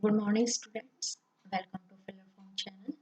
Good morning, students. Welcome to Fill-A-Form channel.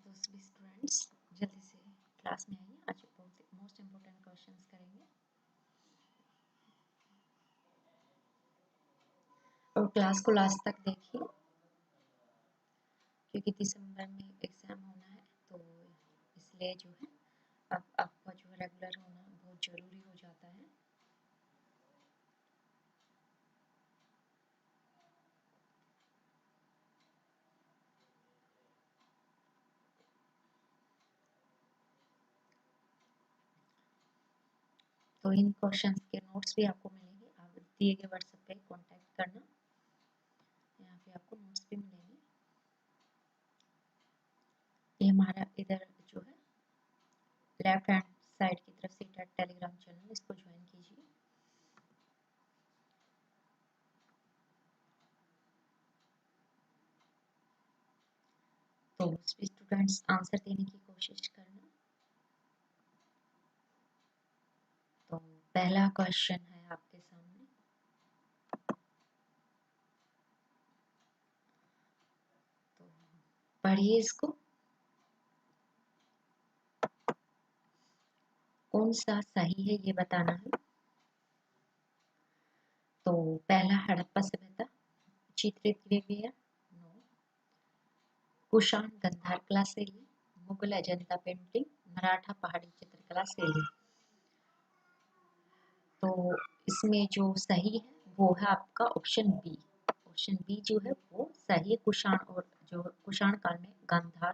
दोस्त भी students जल्दी से क्लास में आइए। आज बहुत मोस्ट इम्पोर्टेंट क्वेश्चंस करेंगे और क्लास को लास्ट तक देखिए क्योंकि दिसंबर में एग्जाम होना है, तो इसलिए जो है अब आपका जो रेगुलर होना बहुत ज़रूरी हो जाता है। तो इन क्वेश्चंस के नोट्स भी आपको मिलेंगे। आप दिए गए व्हाट्सएप पे कांटेक्ट करना, यहाँ पे आपको नोट्स भी मिलेंगे। ये हमारा इधर जो है लेफ्ट हैंड साइड की तरफ से टेलीग्राम चैनल, इसको ज्वाइन कीजिए। तो स्टूडेंट्स आंसर देने की कोशिश करना। तो पहला क्वेश्चन है आपके सामने। तो पढ़िए इसको। कौन सा सही है ये बताना है। तो पहला हड़प्पा सभ्यता, चित्रित ग्रेवियर, नो। कुषाण गंधार कला शैली, मुगल अजंता पेंटिंग, मराठा पहाड़ी चित्रकला शैली। तो इसमें जो सही है वो है आपका ऑप्शन बी। ऑप्शन बी जो है वो सही है। कुषाण और जो कुषाण काल में गांधार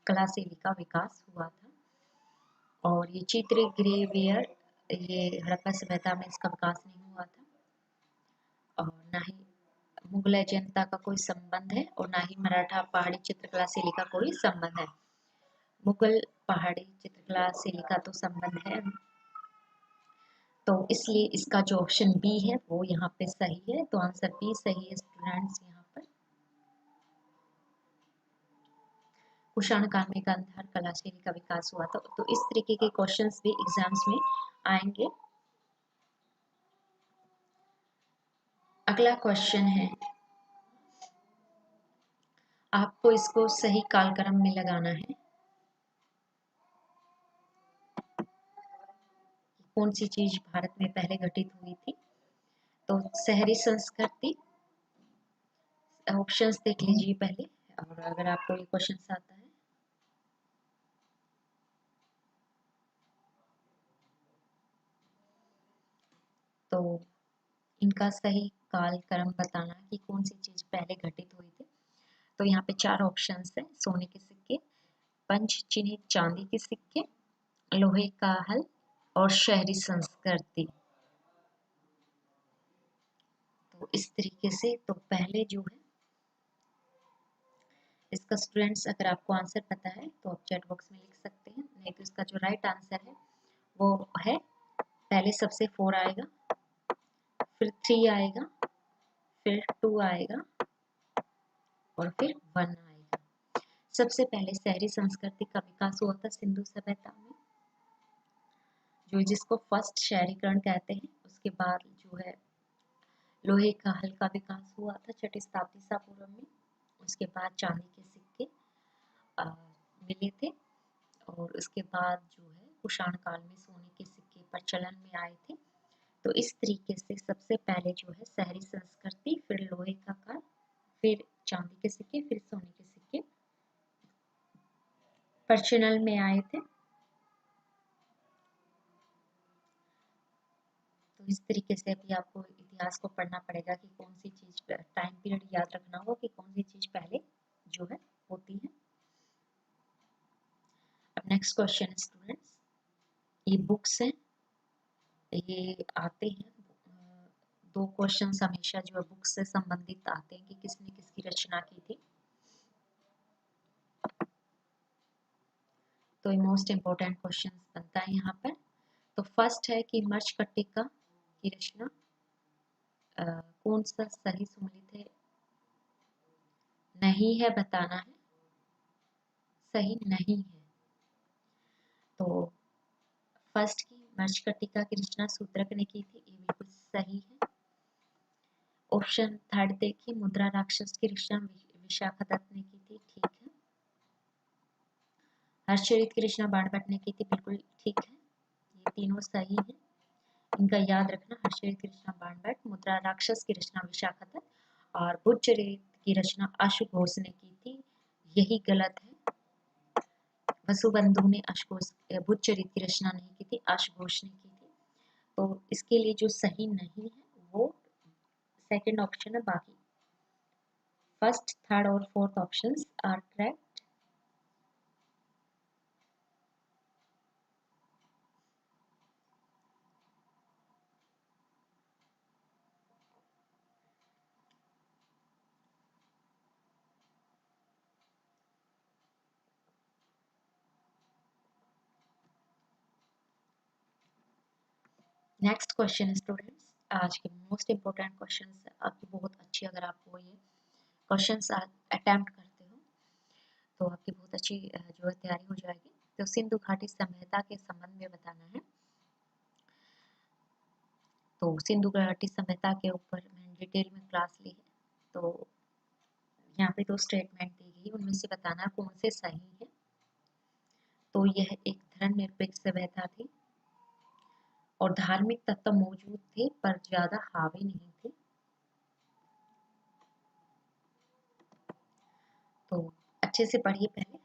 कला शैली का विकास हुआ था। और ये चित्र ग्रेवियर, ये हड़प्पा सभ्यता में इसका विकास नहीं हुआ था, और ना ही मुगल जनता का कोई संबंध है, और ना ही मराठा पहाड़ी चित्रकला शैली का कोई संबंध है। मुगल पहाड़ी चित्रकला शैली का तो संबंध है, तो इसलिए इसका जो ऑप्शन बी है वो यहाँ पे सही है। तो आंसर बी सही है स्टूडेंट्स। यहाँ पर कुषाण काल में गांधार कला शैली का विकास हुआ था। तो इस तरीके के क्वेश्चंस भी एग्जाम्स में आएंगे। अगला क्वेश्चन है, आपको इसको सही कालक्रम में लगाना है। कौन सी चीज भारत में पहले घटित हुई थी। तो शहरी संस्कृति, ऑप्शंस देख लीजिए पहले, और अगर आपको ये क्वेश्चन आता है। तो इनका सही कालक्रम बताना कि कौन सी चीज पहले घटित हुई थी। तो यहाँ पे चार ऑप्शंस है। सोने के सिक्के, पंच चिन्हित चांदी के सिक्के, लोहे का हल, और शहरी संस्कृति। तो इस तरीके से तो पहले जो है इसका स्टूडेंट्स, अगर आपको आंसर पता है तो आप चैट बॉक्स में लिख सकते हैं, नहीं तो इसका जो राइट आंसर है वो है, पहले सबसे 4 आएगा, फिर 3 आएगा, फिर 2 आएगा, और फिर 1 आएगा। सबसे पहले शहरी संस्कृति का विकास हुआ था सिंधु सभ्यता में, जो जिसको फर्स्ट शहरीकरण कहते हैं। उसके बाद जो है लोहे का हल का विकास हुआ था छठी शताब्दी ईसा पूर्व में। उसके बाद चांदी के सिक्के मिले थे, और उसके बाद जो है कुषाण काल में सोने के सिक्के प्रचलन में आए थे। तो इस तरीके से सबसे पहले जो है शहरी संस्कृति, फिर लोहे का काल, फिर चांदी के सिक्के, फिर सोने के सिक्के प्रचलन में आए थे। तो इस तरीके से अभी आपको इतिहास को पढ़ना पड़ेगा कि कौन सी चीज, टाइम पीरियड याद रखना होगा कि कौन सी चीज पहले जो है होती है। अब नेक्स्ट क्वेश्चन स्टूडेंट्स, ये बुक्स हैं, ये आते हैं दो क्वेश्चंस हमेशा जो है बुक से संबंधित आते हैं कि किसने किसकी रचना की थी। तो ये मोस्ट इम्पोर्टेंट क्वेश्चन बनता है यहाँ पर। तो फर्स्ट है कि मर्कटिका की रचना कौन सा सही सुमेलित है, नहीं है बताना है, सही नहीं है। तो फर्स्ट की मर्कटिका की रचना सूत्रक ने की थी, ये बिल्कुल सही है। ऑप्शन थर्ड देखिए, मुद्रा राक्षस की रचना विशाखदत्त ने की थी, ठीक है। हर्षचरित की रचना बाणभट्ट ने की थी, बिल्कुल ठीक है। ये तीनों सही है, इनका याद रखना। हर्षचरित की रचना बाणभट्ट, मुद्रा राक्षस की रचना विशाखदत्त और बुद्धचरित की रचना आशुघोष ने की थी, यही गलत है। वसुबंधु ने बुद्धचरित की रचना नहीं की थी, आशुघोष ने की थी। तो इसके लिए जो सही नहीं है वो सेकंड ऑप्शन है, बाकी फर्स्ट थर्ड और fourth options are correct. Next question students, आज के मोस्ट इंपोर्टेंट क्वेश्चन आपकी बहुत अच्छी, अगर आपको ये क्वेश्चंस अटेम्प्ट करते हो तो आपकी बहुत अच्छी जो है तैयारी हो जाएगी। तो सिंधु घाटी सभ्यता के संबंध में बताना है। तो सिंधु घाटी सभ्यता के ऊपर मैंने डिटेल में क्लास ली है, तो यहाँ पे दो स्टेटमेंट दी गई, उनमें से बताना कौन से सही है। तो यह एक धर्मनिरपेक्ष सभ्यता थी और धार्मिक तत्व मौजूद थे पर ज्यादा हावी नहीं थे। तो अच्छे से पढ़िए पहले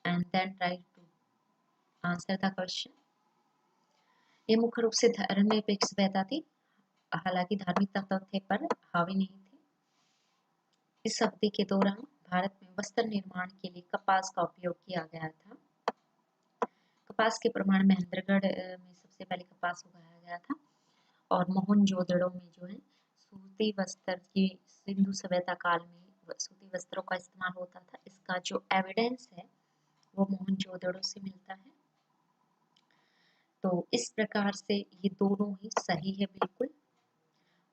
and then try to answer the question. ये मुख्य रूप से धर्मनिरपेक्ष सभ्यता थी, हालांकि धार्मिक तत्व थे पर हावी नहीं थे। इस अवधि के दौरान भारत में वस्त्र निर्माण के लिए कपास का उपयोग किया गया था। कपास के प्रमाण महेंद्रगढ़ में सबसे पहले कपास उगाया गया था और मोहनजोदड़ो में जो है सूती वस्त्र की सिंधु सभ्यता काल में सूती वस्त्रों का इस्तेमाल होता था। इसका जो एविडेंस है वो मोहनजोदड़ो से मिलता है। तो इस प्रकार से ये दोनों ही सही है बिल्कुल।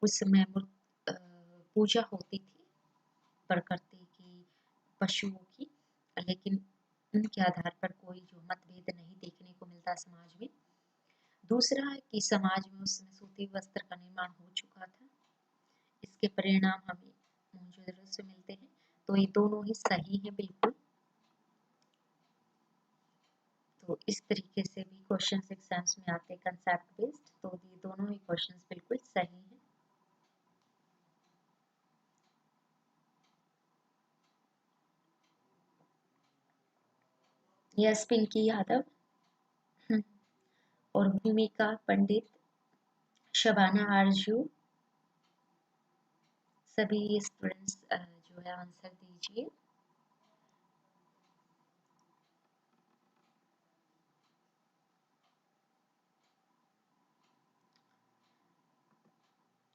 उस समय पूजा होती थी प्रकृति की, पशुओं की, लेकिन उनके आधार पर कोई जो मतभेद नहीं देखने को मिलता समाज में। दूसरा है कि समाज में उस समय सूती वस्त्र का निर्माण हो चुका था, इसके परिणाम हमें मोहनजोदड़ो से मिलते हैं। तो ये दोनों ही सही है बिल्कुल। तो इस तरीके से भी क्वेश्चंस एग्जाम्स में आते हैं कंसेप्ट बेस्ड, तो ये दोनों ही क्वेश्चंस बिल्कुल सही हैं। यस पिंकी यादव और भूमिका पंडित, शबाना आरजू, सभी स्टूडेंट्स जो है आंसर दीजिए।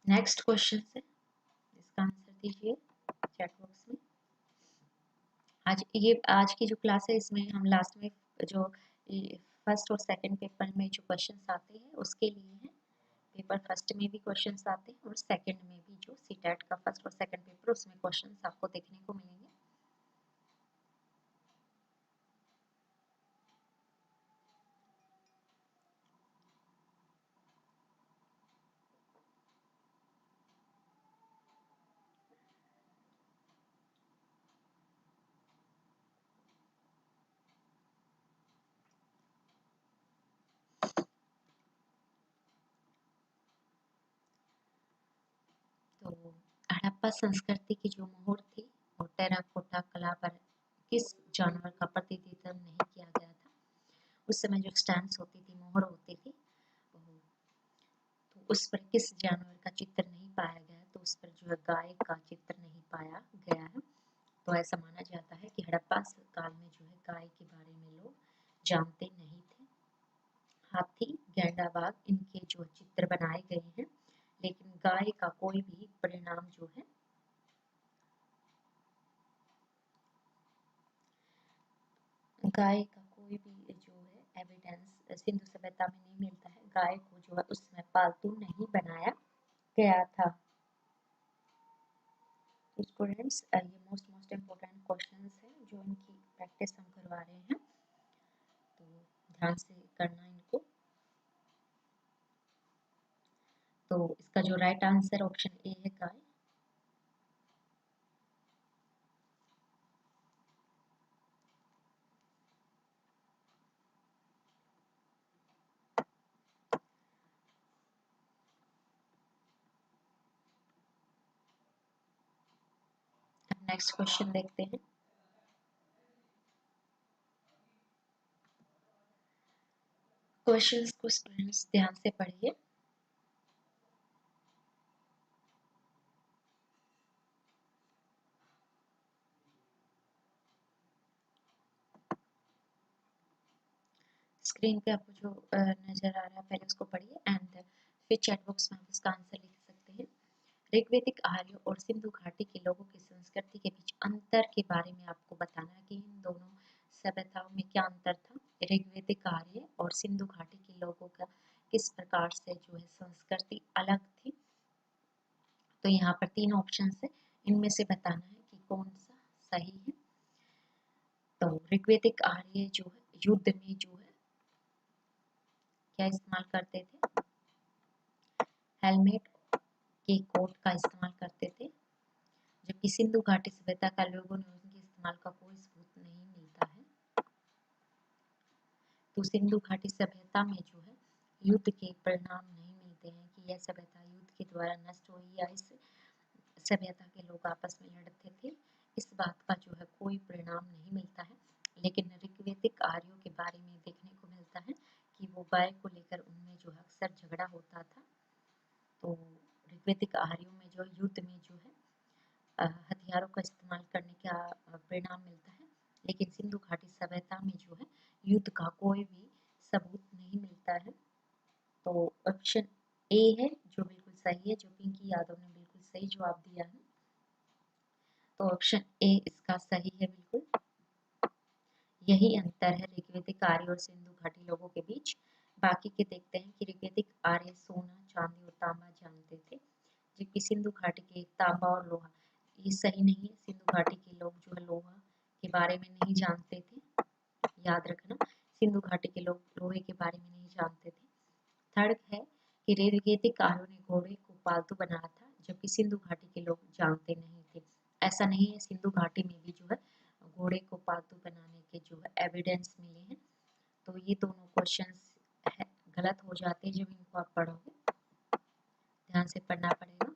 नेक्स्ट क्वेश्चन है, इसका आंसर दीजिए चैट बॉक्स में। आज की जो क्लास है इसमें हम लास्ट में जो फर्स्ट और सेकंड पेपर में जो क्वेश्चंस आते हैं उसके लिए हैं। पेपर फर्स्ट में भी क्वेश्चंस आते हैं और सेकंड में भी जो सीटेट का फर्स्ट और सेकंड पेपर उसमें क्वेश्चंस आपको देखने को मिलेंगे। तो हड़प्पा संस्कृति की जो मोहर थी और टेराकोटा कला पर किस जानवर का प्रतिनिधित्व नहीं किया गया था। उस समय जो स्टैम्प्स होती थी, मोहर होती थी, तो उस पर किस जानवर का चित्र नहीं पाया गया, तो उस पर जो है गाय का चित्र नहीं पाया गया है। तो ऐसा माना जाता है कि हड़प्पा काल में जो है गाय के बारे में लोग जानते नहीं थे। हाथी, गैंडा, बाघ इनके जो चित्र बनाए गए हैं, लेकिन गाय का कोई भी परिणाम जो है गाय का कोई भी जो है एविडेंस सिंधु सभ्यता में नहीं मिलता है। गाय को जो है उसमें पालतू नहीं बनाया गया था। तो स्टूडेंट्स ये मोस्ट इम्पोर्टेंट क्वेश्चंस हैं जो इनकी प्रैक्टिस हम करवा रहे हैं, तो ध्यान से करना इनको। तो इसका जो राइट आंसर ऑप्शन ए है गाय। नेक्स्ट क्वेश्चन देखते हैं। क्वेश्चंस को स्टूडेंट्स ध्यान से पढ़िए। स्क्रीन पे आपको जो नजर आ रहा है पहले उसको पढ़िए एंड फिर चैट बॉक्स में आप इसका आंसर लिख सकते हैं। ऋग्वैदिक आर्य और सिंधु घाटी के लोगों की संस्कृति के बीच अंतर के बारे में आपको बताना है कि इन दोनों सभ्यताओं में क्या अंतर था। ऋग्वैदिक आर्य और सिंधु घाटी के लोगों का किस प्रकार से जो है संस्कृति अलग थी। तो यहाँ पर 3 ऑप्शन है, इनमें से बताना है कि कौन सा सही है। तो ऋग्वैदिक आर्य जो है युद्ध में जो है क्या इस्तेमाल करते थे, हेलमेट के कोट का इस्तेमाल करते थे, जबकि सिंधु घाटी सभ्यता का लोगों ने उनके इस्तेमाल का कोई सबूत नहीं मिलता है। तो सिंधु घाटी सभ्यता में जो है युद्ध के परिणाम नहीं मिलते हैं कि यह सभ्यता युद्ध के द्वारा नष्ट हुई या इस सभ्यता के लोग आपस में लड़ते थे, इस बात का जो है कोई परिणाम नहीं मिलता है। लेकिन ऋग्वैदिक आर्यों के बारे में देखने को मिलता है कि वो गाय को लेकर उनमें जो है अक्सर झगड़ा होता था। तो ऋग्वैदिक आर्यों में जो युद्ध में जो है हथियारों का इस्तेमाल करने का परिणाम मिलता है, लेकिन सिंधु घाटी सभ्यता में जो है युद्ध का कोई भी सबूत नहीं मिलता है। तो ऑप्शन ए है जो बिल्कुल सही है, जो पिंकी यादव ने बिल्कुल सही जवाब दिया है। तो ऑप्शन ए इसका सही है बिल्कुल। यही अंतर है ऋग्वैदिक आर्य और सिंधु घाटी लोगों के बीच। बाकी के देखते हैं कि ऋग्वैदिक आर्य सोना, चांदी और तांबा जानते थे, जबकि सिंधु घाटी के तांबा और लोहा। ये सही नहीं है, सिंधु घाटी के लोग जो है लोहा के बारे में नहीं जानते थे, याद रखना। सिंधु घाटी के लोग लोहे के बारे में नहीं जानते थे। थर्ड है कि ऋग्वैदिक आर्यों ने घोड़े को पालतू बनाया था, जबकि सिंधु घाटी के लोग जानते नहीं थे। ऐसा नहीं है, सिंधु घाटी में भी जो है घोड़े को पालतू बनाने के जो है एविडेंस मिले हैं। तो ये दोनों क्वेश्चंस गलत हो जाते हैं जब इनको आप पढ़ोगे, ध्यान से पढ़ना पड़ेगा।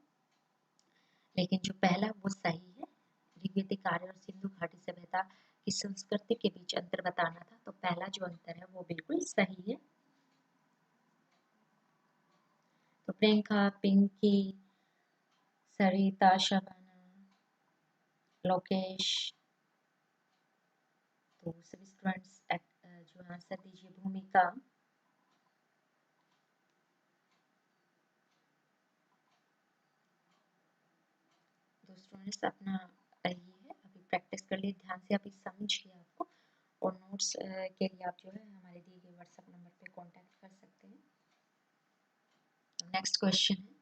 लेकिन जो पहला वो सही है, ऋग्वैदिक आर्य और सिंधु घाटी सभ्यता की संस्कृति के बीच अंतर बताना था, तो पहला जो अंतर है वो बिल्कुल सही है। तो प्रियंका, पिंकी, सरिता, शबाना, लोकेश, तो सभी स्टूडेंट्स जो आंसर दीजिए। भूमिका, तो स्टूडेंट्स अपना ये है, अभी प्रैक्टिस कर लिए, ध्यान से अभी समझिए आपको, और नोट्स के लिए आप जो है हमारे दिए गए व्हाट्सएप नंबर पे कांटेक्ट कर सकते हैं। नेक्स्ट क्वेश्चन है,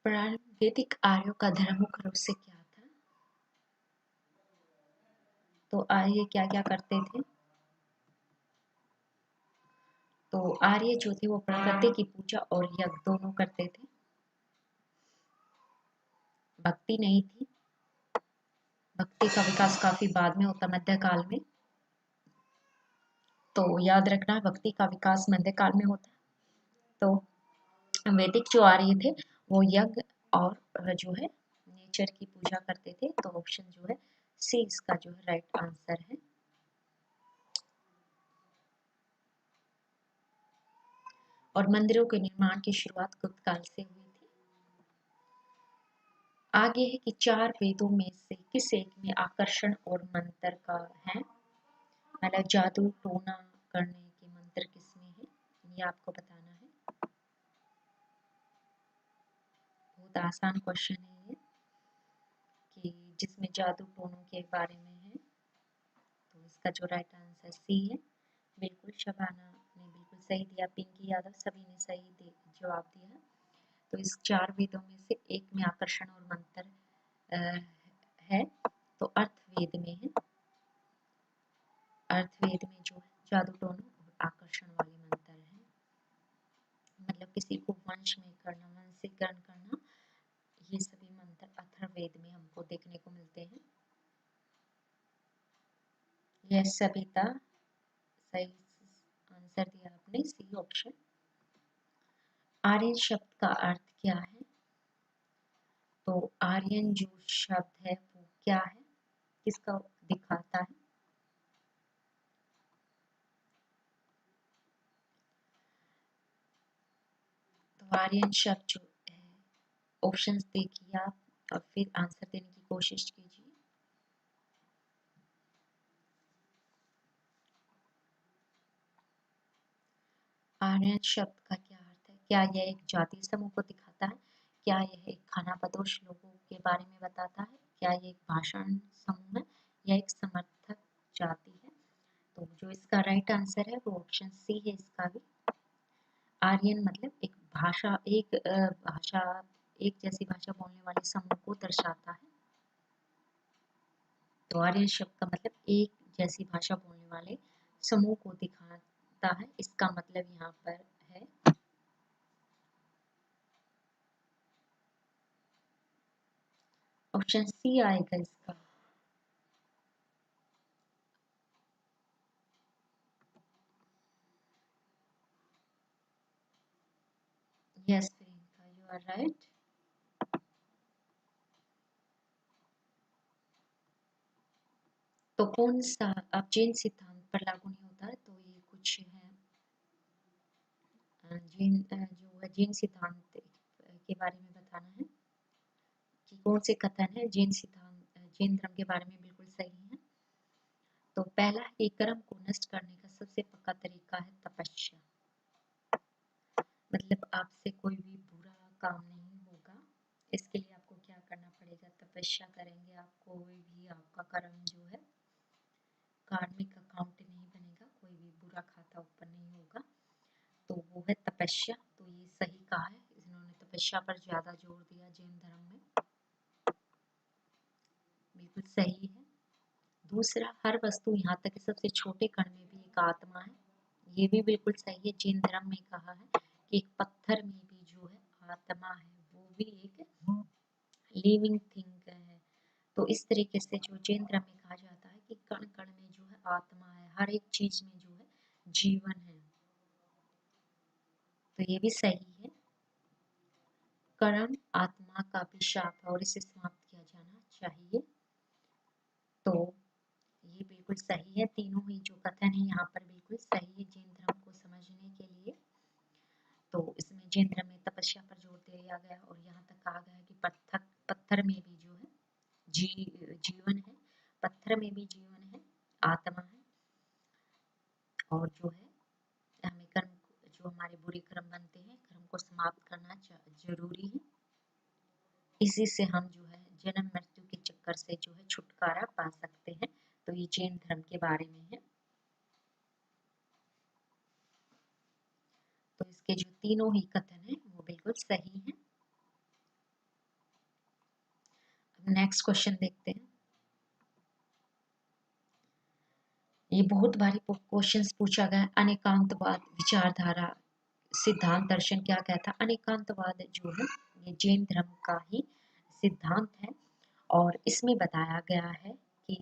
प्रागैतिक आर्यों का धर्म मुख्य रूप से क्या था। तो आर्य क्या क्या करते थे। तो आर्य जो थे वो प्रकृति की पूजा और यज्ञ दोनों करते थे, भक्ति नहीं थी। भक्ति का विकास काफी बाद में होता, मध्यकाल में। तो याद रखना, भक्ति का विकास मध्यकाल में होता। तो वैदिक जो आर्य थे वो यज्ञ और जो है नेचर की पूजा करते थे। तो ऑप्शन जो है सी इसका जो है राइट आंसर है। और मंदिरों के निर्माण की शुरुआत गुप्त काल से हुई थी। आगे है कि 4 वेदों में से किस एक में आकर्षण और मंत्र का है, मतलब जादू टोना करने के मंत्र किसमें है, ये आपको बताना है। बहुत आसान क्वेश्चन है ये, कि जिसमें जादू टोनों के बारे में है। तो इसका जो राइट आंसर सी है। बिल्कुल शबाना ने बिल्कुल सही दिया, पिंकी यादव सभी ने सही जवाब दिया। तो इस 4 वेदों में से एक में आकर्षण और मंत्र है, तो अर्थवेद में है। अर्थवेद में जो जादू टोना और आकर्षण वाले मंत्र है, मतलब किसी को वंश में करना, वंशीकरण करना, ये सभी मंत्र अथर्ववेद में हमको देखने को मिलते हैं। यह सविता सही आंसर दिया आपने, सी ऑप्शन। आर्यन शब्द का अर्थ क्या है, तो आर्यन जो शब्द है वो क्या है, किसका दिखाता है। तो आर्यन शब्द जो है, ऑप्शंस देखिए आप और फिर आंसर देने की कोशिश कीजिए। आर्यन शब्द का क्या अर्थ है, क्या यह एक जाति समूह को दिखाता है, क्या यह एक खानाबदोश लोगों के बारे में बताता है, क्या यह एक भाषण समूह है, या एक समर्थक जाति है। तो जो इसका राइट आंसर है वो ऑप्शन सी है इसका भी। आर्यन मतलब एक भाषा, एक जैसी भाषा बोलने वाले समूह को दर्शाता है। तो आर्यन शब्द का मतलब एक जैसी भाषा बोलने वाले समूह को दिखाता है, इसका मतलब यहाँ पर है। ऑप्शन सी आएगा इसका। Yes Priyanka, you are right. तो कौन सा अब जैन सिद्धांत पर लागू नहीं होता है, तो ये कुछ है जैन जो है जैन सिद्धांत के बारे में बताना है कि कौन से कथन है जैन सिद्धांत जैन धर्म के बारे में बिल्कुल सही है। तो पहला है कि कर्म को नष्ट करने का सबसे पक्का तरीका है तपस्या, मतलब आपसे कोई भी बुरा काम नहीं होगा, इसके लिए आपको क्या करना पड़ेगा, तपस्या करेंगे आप, कोई भी आपका कर्म जो है कार्मिक अकाउंट नहीं बनेगा, कोई भी बुरा खाता ऊपर नहीं होगा, तो वो है तपस्या। तो ये सही कहा है, इन्होंने तपस्या पर ज्यादा जोर दिया जैन धर्म में, बिल्कुल सही है। दूसरा, हर वस्तु यहाँ तक कि सबसे छोटे कण में भी एक आत्मा है, ये भी बिल्कुल सही है। जैन धर्म में कहा है कि एक पत्थर में भी जो है आत्मा है, वो भी एक लिविंग थिंग है। तो इस तरीके से जो जैन धर्म में कहा जाता है कि कण कण में जो है आत्मा है, हर एक चीज में जो है जीवन है, तो ये भी सही है। कर्म आत्मा का अभिशाप है और इसे समाप्त किया जाना चाहिए, तो ये बिल्कुल सही है। तीनों ही जो कथन है यहाँ पर बिल्कुल सही है जैन धर्म को समझने के लिए। तो इसमें जैन धर्म में तपस्या पर जोर दिया गया और यहाँ तक कहा गया है कि पत्थर में भी जो है जीवन है, पत्थर में भी जीवन है, आत्मा है, और जो है हमें कर्म, जो हमारे बुरे कर्म बनते हैं, कर्म को समाप्त करना जरूरी है। इसी से हम जो है जन्म मृत्यु के चक्कर से जो है छुटकारा पा सकते हैं। तो ये जैन धर्म के बारे में है। तो इसके जो तीनों ही कथन है वो बिल्कुल सही है। नेक्स्ट क्वेश्चन देखते हैं। ये बहुत बारी क्वेश्चंस पूछा गया, अनेकांतवाद विचारधारा सिद्धांत दर्शन क्या कहता है। अनेकांतवाद जो है ये जैन धर्म का ही सिद्धांत है और इसमें बताया गया है कि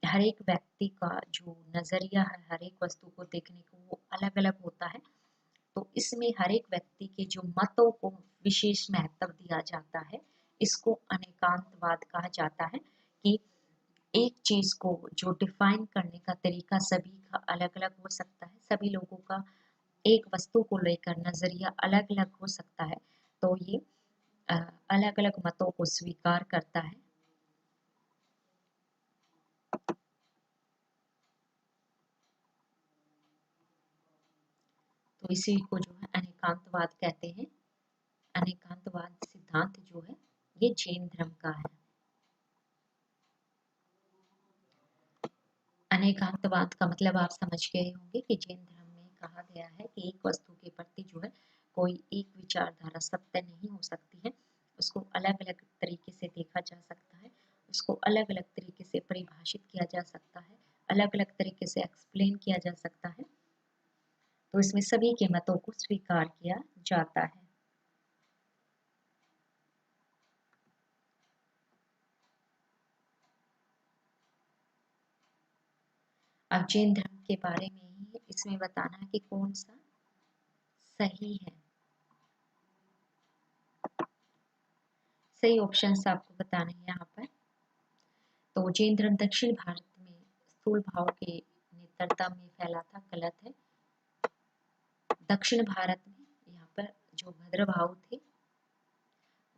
हर एक व्यक्ति का जो नजरिया है हर एक वस्तु को देखने को वो अलग अलग होता है। तो इसमें हर एक व्यक्ति के जो मतों को विशेष महत्व दिया जाता है, इसको अनेकांतवाद कहा जाता है। कि एक चीज को जो डिफाइन करने का तरीका सभी का अलग अलग हो सकता है, सभी लोगों का एक वस्तु को लेकर नजरिया अलग अलग हो सकता है, तो ये अलग अलग मतों को स्वीकार करता है। तो इसी को जो है अनेकांतवाद कहते हैं। अनेकांतवाद सिद्धांत जो है ये जैन धर्म का है। अनेकांतवाद का मतलब आप समझ गए होंगे कि जैन धर्म में कहा गया है कि एक वस्तु के प्रति जो है कोई एक विचारधारा सत्य नहीं हो सकती है, उसको अलग अलग तरीके से देखा जा सकता है, उसको अलग अलग तरीके से परिभाषित किया जा सकता है, अलग अलग तरीके से एक्सप्लेन किया जा सकता है। तो इसमें सभी के मतों को स्वीकार किया जाता है। अब जैन धर्म के बारे में ही इसमें बताना कि कौन सा सही है। सही ऑप्शंस आपको बताने हैं यहाँ पर। तो जैन धर्म दक्षिण भारत में स्थूल भाव के नेतृत्व में फैला था, गलत है। दक्षिण भारत में यहाँ पर जो भद्र भाव थे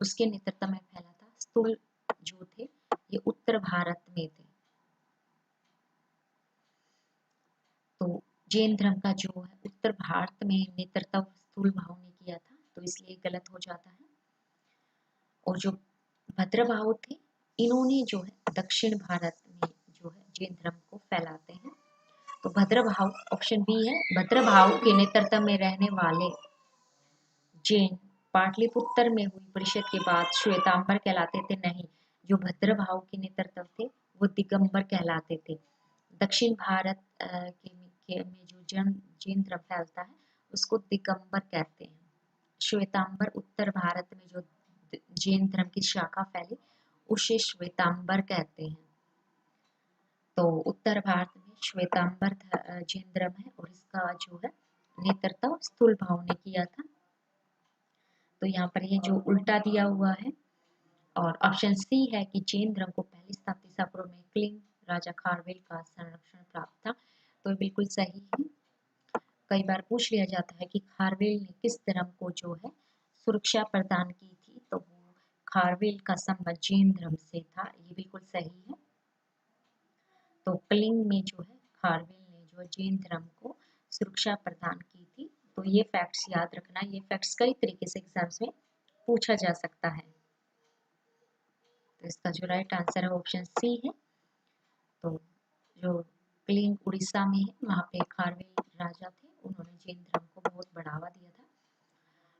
उसके नेतृत्व में फैला था। स्थूल जो थे ये उत्तर भारत में थे। तो जैन धर्म का जो है उत्तर भारत में नेतृत्व स्थूल भाव ने किया था, तो इसलिए गलत हो जाता है। और जो भद्र भाव थे इन्होंने जो है दक्षिण भारत में जो है जैन धर्म को फैलाते हैं। तो भद्र भाव ऑप्शन बी है। भद्र भाव के नेतृत्व में रहने वाले जैन पाटलिपुत्र में हुई परिषद के बाद श्वेतांबर कहलाते थे। नहीं, जो भद्र भाव के नेतृत्व थे वो दिगंबर कहलाते थे। दक्षिण भारत में जो जैन धर्म फैलता है उसको दिगंबर कहते हैं। श्वेतांबर उत्तर भारत में जो जैन धर्म की शाखा फैली उसे श्वेतांबर कहते हैं। तो उत्तर भारत में श्वेतांबर जैन धर्म है और इसका जो है नेतृत्व स्थूल भाव ने किया था। तो यहाँ पर ये जो उल्टा दिया हुआ है और ऑप्शन सी है कि जैन धर्म को पहली शताब्दी ईसा पूर्व में क्लिंग राजा खारवेल का संरक्षण प्राप्त था। तो ये बिल्कुल सही है। कई बार पूछ लिया जाता है कि खारवेल ने किस धर्म को जो है सुरक्षा प्रदान की थी, तो वो खारवेल का संबंध जैन धर्म से था। ये बिल्कुल सही है। तो कलिंग में जो है खारवेल ने जो जैन धर्म को सुरक्षा प्रदान की थी। तो ये फैक्ट्स याद रखना। ये फैक्ट्स कई तरीके से एग्जाम्स में पूछा जा सकता है। तो इसका जो राइट आंसर है ऑप्शन सी है। तो जो कलिंग उड़ीसा में है वहाँ पे खारवेल राजा थे, उन्होंने जैन धर्म को बहुत बढ़ावा दिया था।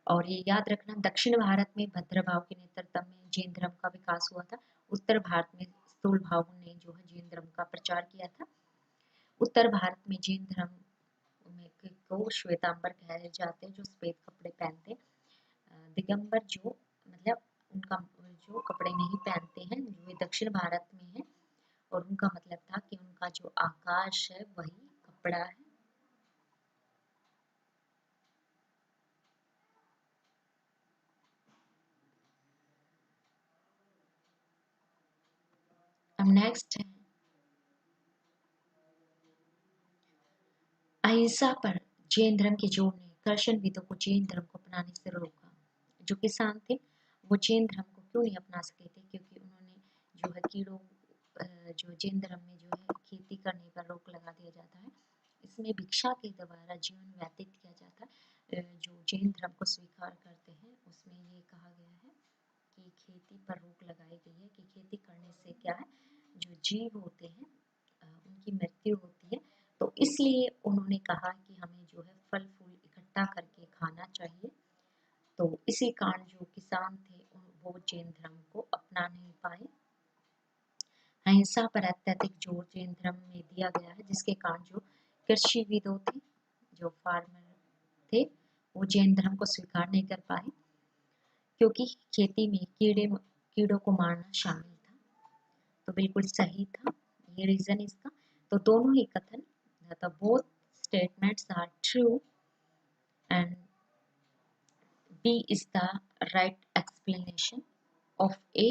और ये याद रखना दक्षिण भारत में भद्र भाव के नेतृत्व में जैन धर्म का विकास हुआ था। उत्तर भारत में स्थूल भाव ने जो है जैन धर्म का प्रचार किया था। उत्तर भारत में जैन धर्म में को श्वेतांबर कहे जाते हैं जो सफेद कपड़े पहनते। दिगंबर जो मतलब उनका जो कपड़े नहीं पहनते हैं, जो ये दक्षिण भारत में है और उनका मतलब था कि उनका जो आकाश है वही कपड़ा है। अब नेक्स्ट है अहिंसा पर जैन धर्म के जोर ने कर्षण विदों को जैन धर्म को अपनाने से रोका। जो किसान थे वो जैन धर्म को क्यों नहीं अपना सके थे? क्योंकि उन्होंने जो है कीड़ों जो जैन धर्म में जो है खेती करने पर रोक लगा दिया जाता है। इसमें भिक्षा के द्वारा जीवन व्यतीत किया जाता है। जो जैन धर्म को स्वीकार करते हैं उसमें ये कहा गया है कि खेती पर रोक लगाई गई है कि खेती करने से क्या है, जो जीव होते हैं उनकी मृत्यु होती है। तो इसलिए उन्होंने कहा कि हमें जो है फल फूल इकट्ठा करके खाना चाहिए। तो इसी कारण जो किसान थे वो जैन धर्म को अपना नहीं पाए। अहिंसा पर अत्यधिक जोर जैन धर्म में दिया गया है, जिसके कारण जो कृषिविदों थे, जो फार्मर थे, वो जैन धर्म को स्वीकार नहीं कर पाए क्योंकि खेती में कीड़ों को मारना शामिल था। तो बिल्कुल सही था ये रीजन इसका। तो दोनों ही कथन both statements are true and B is the right explanation of A.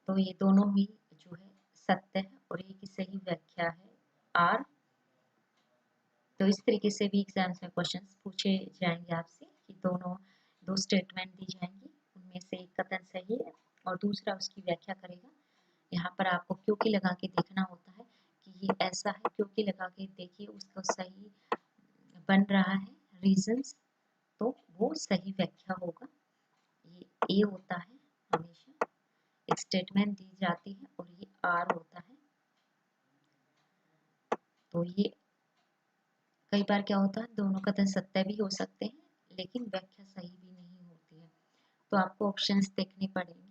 तो ये दोनों ही जो है सत्य है और ए की सही व्याख्या है आर। तो इस तरीके से भी एग्जाम्स में क्वेश्चंस पूछे जाएंगे आपसे कि दोनों दो स्टेटमेंट दी जाएंगी, उनमें से एक कथन सही है और दूसरा उसकी व्याख्या करेगा। यहाँ पर आपको क्योंकि लगा के देखना होता है कि ये ऐसा है, क्योंकि लगा के देखिए उसका सही बन रहा है रीजंस, तो वो सही व्याख्या होगा। ये ए होता है हमेशा, एक स्टेटमेंट दी जाती है और ये आर होता है। तो ये कई बार क्या होता है, दोनों कथन सत्य भी हो सकते हैं लेकिन व्याख्या सही भी नहीं होती है, तो आपको ऑप्शंस देखने पड़ेंगे।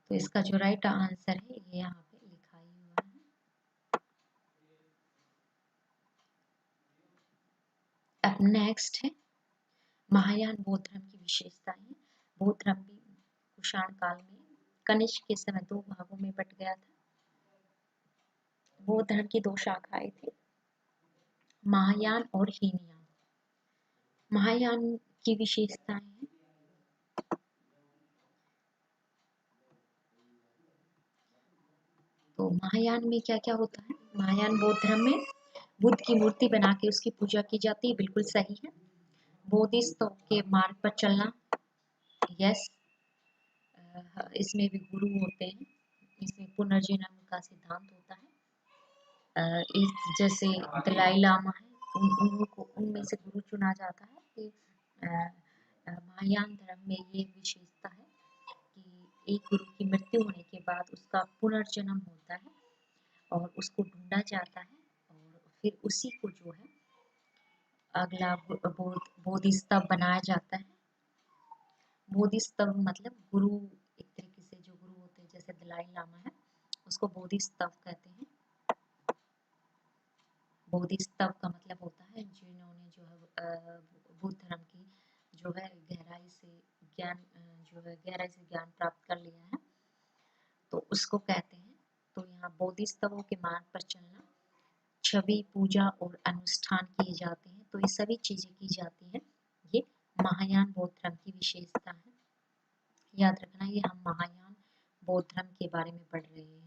तो इसका जो राइट आंसर है ये यहाँ पे लिखा ही हुआ है। अब नेक्स्ट है महायान बौद्ध धर्म की विशेषताएं। बौद्ध धर्म भी कुषाण काल में कनिष्क के समय दो भागों में बट गया था। बौद्ध धर्म की दो शाखाएं थी, महायान और हीनयान। महायान की विशेषताएं हैं तो महायान में क्या क्या होता है, महायान बौद्ध धर्म में बुद्ध की मूर्ति बना के उसकी पूजा की जाती है, बिल्कुल सही है। बोधिसत्व के मार्ग पर चलना, यस, इसमें भी गुरु होते हैं, इसमें पुनर्जन्म का सिद्धांत होता है। इस जैसे दलाई लामा है, उनको उनमें से गुरु चुना जाता है कि महायान धर्म में ये विशेषता है कि एक गुरु की मृत्यु होने के बाद उसका पुनर्जन्म होता है और उसको ढूंढा जाता है और फिर उसी को जो है अगला बोधिसत्व बनाया जाता है। बोधिसत्व मतलब गुरु, एक तरीके से जो गुरु होते हैं जैसे दलाई लामा है उसको बोधिसत्व कहते हैं। बोधिसत्व का मतलब होता है जिन्होंने जो है बुद्ध धर्म की जो है गहराई से ज्ञान जो है गहराई से ज्ञान प्राप्त कर लिया है, तो उसको कहते हैं। तो यहाँ बोधिसत्वों के मार्ग पर चलना, छवि पूजा और अनुष्ठान किए जाते हैं, तो ये सभी चीजें की जाती हैं। ये महायान बौद्ध धर्म की विशेषता है। याद रखना ये हम महायान बौद्ध धर्म के बारे में पढ़ रहे हैं।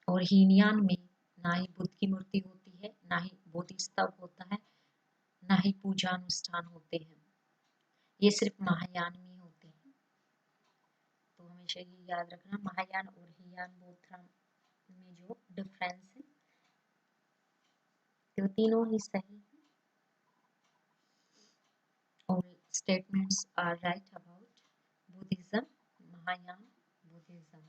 और हीनयान में ना ही बुद्ध की मूर्ति होती है, ना ही बोधिसत्व होता है, ना ही पूजा अनुष्ठान होते हैं, ये सिर्फ महायान में होते हैं। तो हमेशा ये याद रखना महायान और हीनयान बौद्ध धर्म में जो डिफरेंस है, तो तीनों ही सही है। All statements are right about Buddhism, Mahayana Buddhism.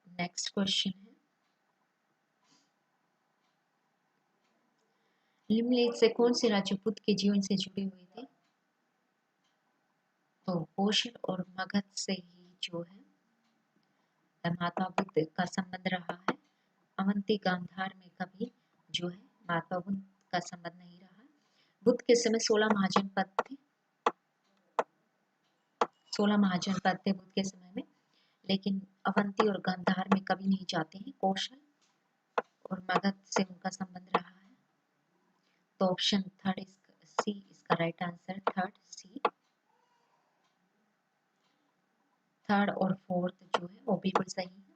Next question है, निम्नलिखित से कौन से राज्य बुद्ध के जीवन से जुड़े हुए थे? तो कौशल और मगध से ही जो है महात्मा बुद्ध का संबंध रहा है। अवंती गांधार में कभी जो है महात्मा बुद्ध का संबंध नहीं रहा। बुद्ध के समय 16 महाजनपद थे, 16 महाजनपद थे बुद्ध के समय में, लेकिन अवंती और गांधार में कभी नहीं जाते हैं। कौशल और मगध से उनका संबंध रहा है। तो ऑप्शन थर्ड सी इसका right answer, third C. Third और फोर्थ जो है वो बिल्कुल सही है।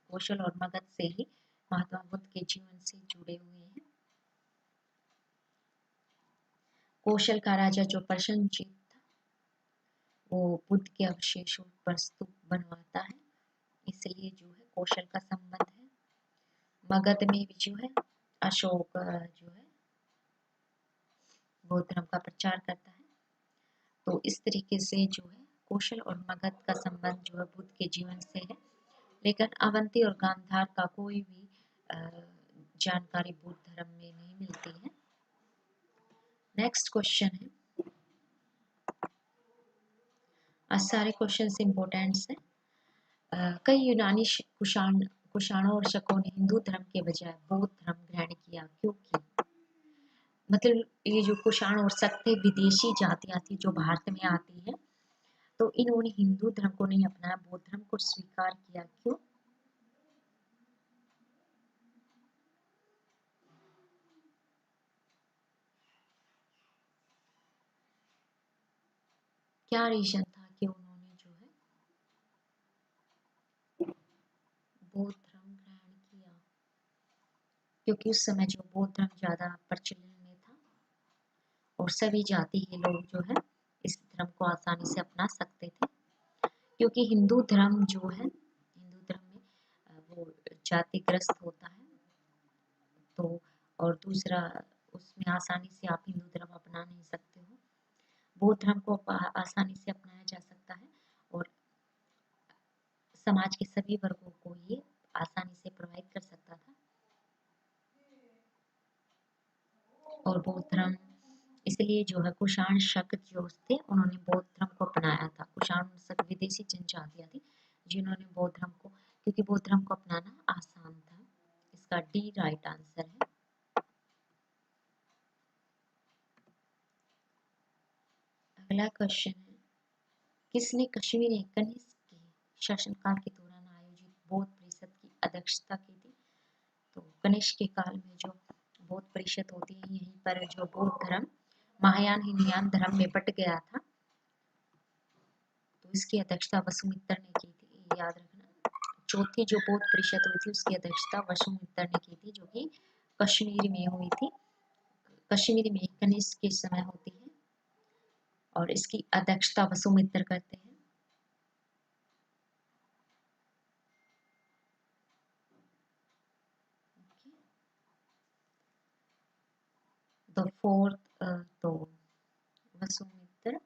कौशल और मगध से ही महात्मा बुद्ध के जीवन से जुड़े हुए हैं। कौशल का राजा जो प्रसन्नचित्त था वो बुद्ध के अवशेषों पर स्तूप बनवाता है, इसलिए जो है कौशल का संबंध है। मगध में भी जो है अशोक जो है बौद्ध धर्म का प्रचार करता है। तो इस तरीके से जो है कौशल और मगध का संबंध जो है बुद्ध के जीवन से है, लेकिन अवंती और गांधार का कोई भी जानकारी बुद्ध धर्म में नहीं मिलती है। नेक्स्ट क्वेश्चन है, सारे क्वेश्चन इंपॉर्टेंट हैं। कई यूनानी कुषाणों और शकों ने हिंदू धर्म के बजाय बौद्ध धर्म ग्रहण किया, क्योंकि मतलब ये जो कुषाण और शक थे विदेशी जातियां थी जो भारत में आती है, तो इन्होंने हिंदू धर्म को नहीं अपनाया, बौद्ध धर्म को स्वीकार किया, क्यों? क्या रीजन था कि उन्होंने जो है बौद्ध धर्म ग्रहण किया? क्योंकि उस समय जो बौद्ध धर्म ज्यादा प्रचलन में था और सभी जाति के लोग जो है इस धर्म को आसानी से अपना सकते थे। क्योंकि हिंदू धर्म जो है, हिंदू धर्म में वो जातिग्रस्त होता है, तो और दूसरा उसमें आसानी से आप हिंदू धर्म अपना नहीं सकते हो। बौद्ध धर्म को आसानी से अपनाया जा सकता है और समाज के सभी वर्गों को ये आसानी से प्रभावित कर सकता था। और बौद्ध धर्म इसलिए जो है कुषाण शक जो थे उन्होंने बौद्ध धर्म को अपनाया था। कुषाण शक विदेशी जनजातियां थी जिन्होंने बौद्ध धर्म को, क्योंकि बौद्ध धर्म को अपनाना आसान था। इसका डी राइट आंसर है। अगला क्वेश्चन है, किसने कश्मीरी कनिष्क के शासनकाल के दौरान आयोजित बौद्ध परिषद की अध्यक्षता की थी? तो कनिष्क के काल में जो बौद्ध परिषद होती है, यहीं पर जो बौद्ध धर्म महायान हिनयान धर्म में बट गया था, तो इसकी अध्यक्षता वसुमित्र ने की थी, याद रखना। चौथी जो बौद्ध परिषद हुई थी उसकी अध्यक्षता वसुमित्र ने की थी, जो कि कश्मीर में हुई थी। कश्मीर में कनिष्क के समय होती है और इसकी अध्यक्षता वसुमित्र करते हैं। The fourth, तो Vasumitra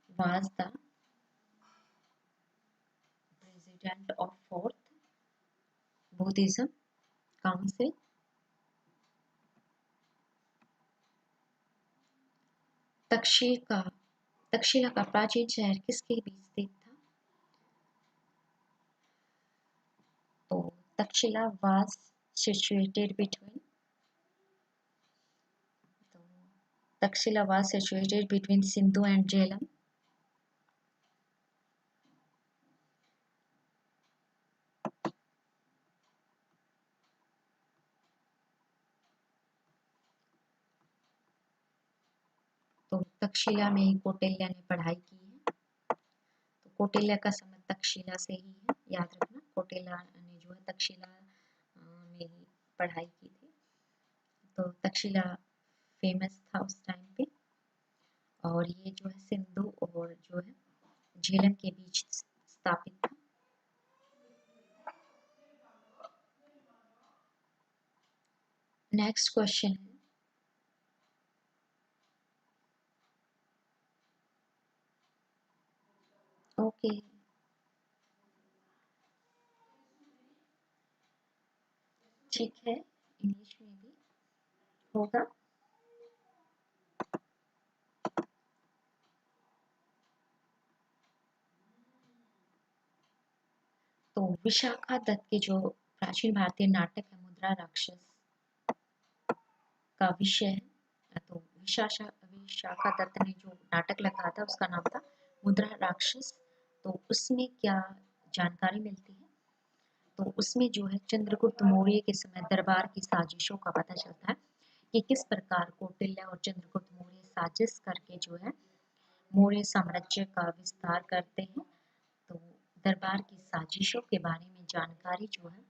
was the president of fourth Buddhism Council. Takshashila का प्राचीन शहर किसके बीच स्थित था? तो तक्षशिला was situated between, तो Takshashila was situated between Sindhu and Jhelum. तो तक्षशिला में ही कौटिल्य ने पढ़ाई की है। तो कौटिल्य का संबंध तक्षशिला से ही है, याद रखना। कौटिल्य ने जो है तक्षशिला में ही पढ़ाई की थी। तो तक्षशिला फेमस था उस टाइम पे, और ये जो है सिंधु और जो है झेलम के बीच स्थापित था। नेक्स्ट क्वेश्चन है, ओके ठीक है, इंग्लिश में भी होगा। तो विशाखा दत्त के जो प्राचीन भारतीय नाटक है मुद्रा राक्षस का विषय है। तो विशाखा दत्त ने जो नाटक लिखा था उसका नाम था मुद्रा राक्षस। तो उसमें क्या जानकारी मिलती है? तो उसमें जो है चंद्रगुप्त मौर्य के समय दरबार की साजिशों का पता चलता है कि किस प्रकार कौटिल्य और चंद्रगुप्त मौर्य साजिश करके जो है मौर्य साम्राज्य का विस्तार करते हैं। तो दरबार की साजिशों के बारे में जानकारी जो है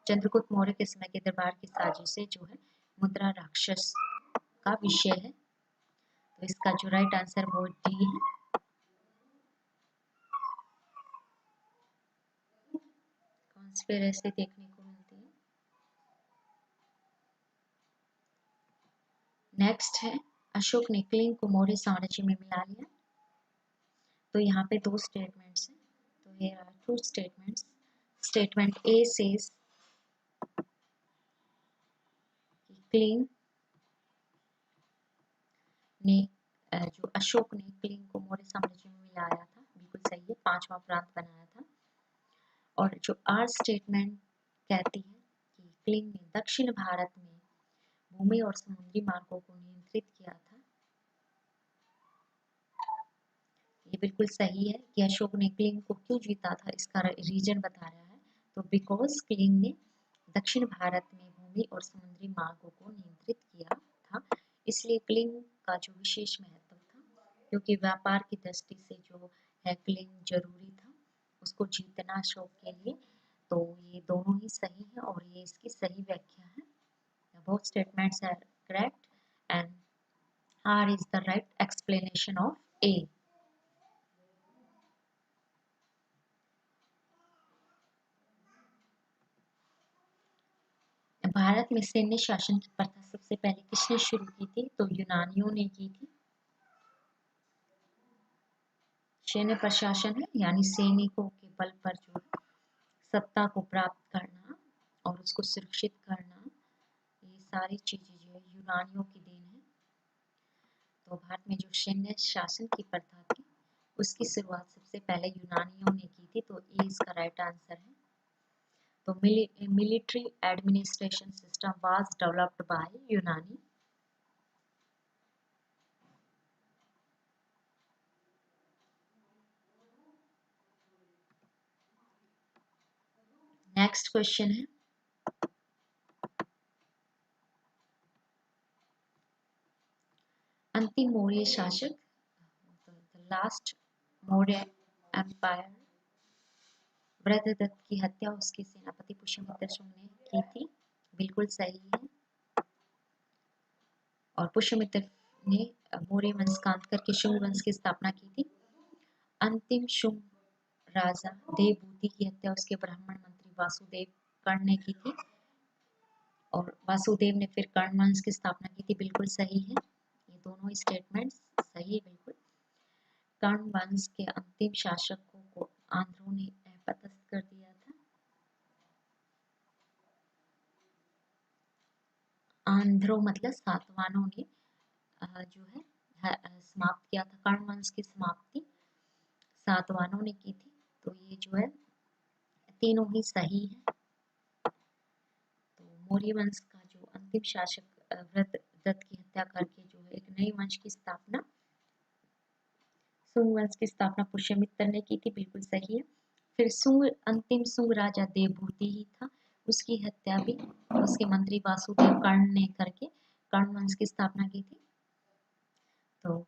चंद्रगुप्त मौर्य के समय के दरबार की साजिशें जो है मुद्रा राक्षस का विषय है। तो इसका जो राइट आंसर वो डी है। कॉन्स्पिरेसी देखने को मिलती है। नेक्स्ट है, अशोक ने कलिंग को मौर्य साम्राज्य में मिला लिया। तो यहाँ पे दो स्टेटमेंट्स हैं। तो here are two statements. Statement A says Kalinga ने जो अशोक ने कलिंग को मौर्य साम्राज्य में मिलाया था, बिल्कुल सही है, 5वां प्रांत बनाया था। और जो आर स्टेटमेंट कहती है कि कलिंग ने दक्षिण भारत में भूमि और समुद्री मार्गों को नियंत्रित किया था। ये बिल्कुल सही है कि अशोक ने कलिंग को क्यों जीता था, इसका रीजन बता रहा है। तो बिकॉज कलिंग ने दक्षिण भारत में भूमि और समुद्री मार्गों को नियंत्रित किया था, इसलिए कलिंग का जो विशेष महत्व था क्योंकि व्यापार की दृष्टि से जो हैकलिंग जरूरी था उसको जीतना शौक के लिए, तो ये दोनों ही सही है और ये इसकी सही व्याख्या है। Both statements are correct and R is the right explanation of A. Bharat में सैन्य शासन की प्रथा सबसे पहले किसने शुरू की थी? तो यूनानियों ने की थी। सैन्य प्रशासन है यानी सैनिकों के बल पर जो सत्ता को प्राप्त करना और उसको सुरक्षित करना, ये सारी चीजें जो है यूनानियों की देन है। तो भारत में जो सैन्य शासन की प्रथा थी उसकी शुरुआत सबसे पहले यूनानियों ने की थी, तो ये इसका राइट आंसर है। तो military administration system was developed by यूनानी। नेक्स्ट क्वेश्चन है, अंतिम मौर्य शासक, द लास्ट मौर्य एम्पायर, वृद्धदत्त की हत्या उसके सेनापति पुष्यमित्र शुंग ने की थी। बिल्कुल सही है। और पुष्यमित्र ने मौर्य वंश का अंत करके शुंग वंश की स्थापना की थी। अंतिम शुंग राजा देवभूति की हत्या उसके ब्राह्मण मंत्री वासुदेव कर्ण ने की थी और वासुदेव ने फिर कर्ण वंश की स्थापना की थी। बिल्कुल सही है, ये दोनों स्टेटमेंट्स सही है बिल्कुल। कर्ण वंश के अंतिम शासकों को आंध्रों ने पदस्थ कर दिया था। आंध्रों मतलब सातवानों ने जो है समाप्त किया था। कर्ण वंश की समाप्ति सातवानों ने की थी। तो ये जो है तीनों ही सही है। तो मौर्य वंश का जो अंतिम शासक वृद्धदत्त की हत्या करके जो है एक नए वंश की स्थापना, सुंग वंश की स्थापना पुष्यमित्र ने की थी। बिल्कुल सही है। फिर सुंग अंतिम सुंग राजा देवभूति ही था, उसकी हत्या भी उसके मंत्री वासुदेव कर्ण ने करके कर्ण वंश की स्थापना की थी। तो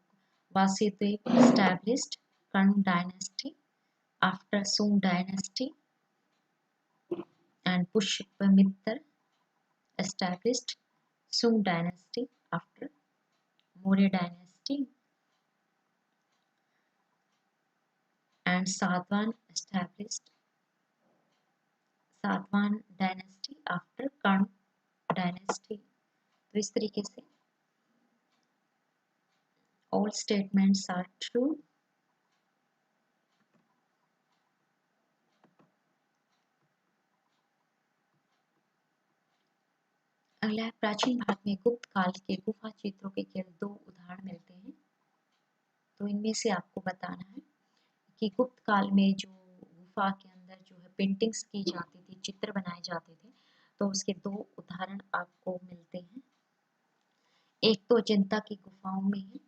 Vasudev established Kर्ण dynasty after Sung dynasty and Pushpamitra established Sung dynasty after Maurya dynasty and Satwan established Satwan dynasty after Kर्ण dynasty। तो इस तरीके से all statements are true। अगला है, प्राचीन भारत में गुप्त काल के गुफा चित्रों के केवल 2 उदाहरण मिलते हैं। तो इनमें से आपको बताना है कि गुप्त काल में जो गुफा के अंदर जो है पेंटिंग्स की जाती थी, चित्र बनाए जाते थे, तो उसके 2 उदाहरण आपको मिलते हैं। एक तो अजंता की गुफाओं में है,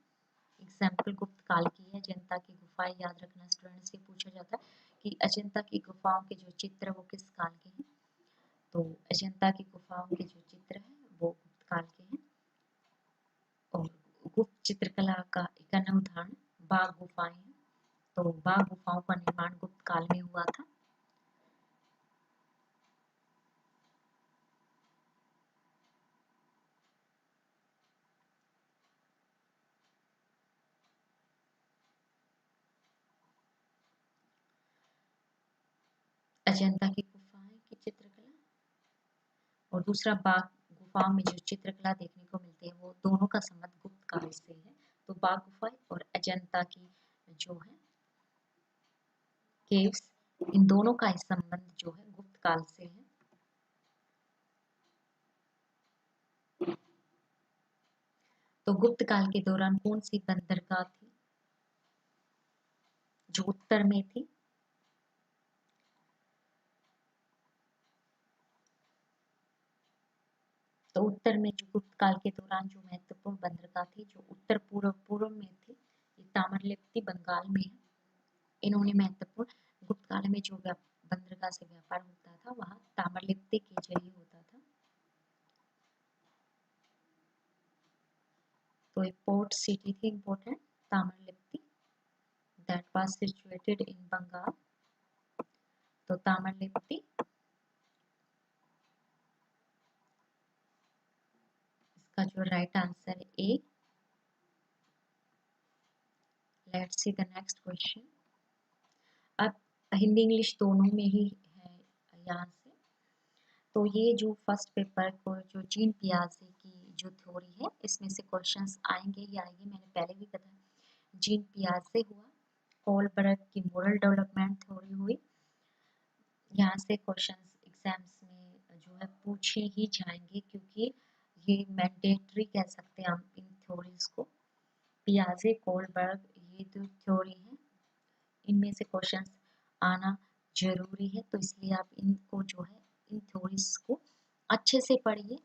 एग्जाम्पल गुप्त काल की है अजंता की गुफाएं। याद रखना स्टूडेंट से पूछा जाता है कि अजंता की गुफाओं के जो चित्र वो किस काल के हैं। तो अजंता की गुफाओं के जो चित्र हैं वो गुप्त काल के हैं। और गुप्त चित्रकला का एक अन्य उदाहरण बाघ गुफाएं हैं। तो बाघ गुफाओं का निर्माण गुप्त काल में हुआ था। अजंता की गुफाएं की चित्रकला और दूसरा बाघ गुफाओं में जो चित्रकला देखने को मिलती है वो दोनों का संबंध गुप्त काल से है। तो बाघ गुफाएं और अजंता की जो है केव्स, इन दोनों का संबंध जो है गुप्त काल से है। तो गुप्त काल के दौरान कौन सी बंदरगाह थी जो उत्तर में थी? तो उत्तर में जो गुप्त काल के दौरान जो महत्वपूर्ण बंदरगाह थी जो उत्तर पूर्व में थी, ये ताम्रलिप्ति बंगाल में है। इन्होंने महत्वपूर्ण गुप्त काल में जो बंदरगाह से व्यापार होता था वहां ताम्रलिप्ति के जरिए होता था। तो एक पोर्ट सिटी थी important Tamralipti. was situated in Bengal. तो ताम्रलिप्ति, इसका जो राइट आंसर है A. Let's see the next question. अब हिंदी इंग्लिश दोनों में ही है यहाँ से। तो ये जो फर्स्ट पेपर को जो जीन पियाजे की जो थ्योरी है, इसमें से क्वेश्चंस आएंगे ही आएंगे। मैंने पहले भी बताया, जीन पियाजे हुआ, कोलबर्ग की मोरल डेवलपमेंट थ्योरी हुई। यहाँ से क्वेश्चंस एग्जाम्स में जो है पूछे ही जाएंगे, क्योंकि ये मैंडेटरी कह सकते हैं हम इन थ्योरीज को। पियाजे, कोलबर्ग, ये जो थ्योरी है, इनमें से क्वेश्चंस आना जरूरी है। तो इसलिए आप इनको जो है, इन थ्योरीज को अच्छे से पढ़िए।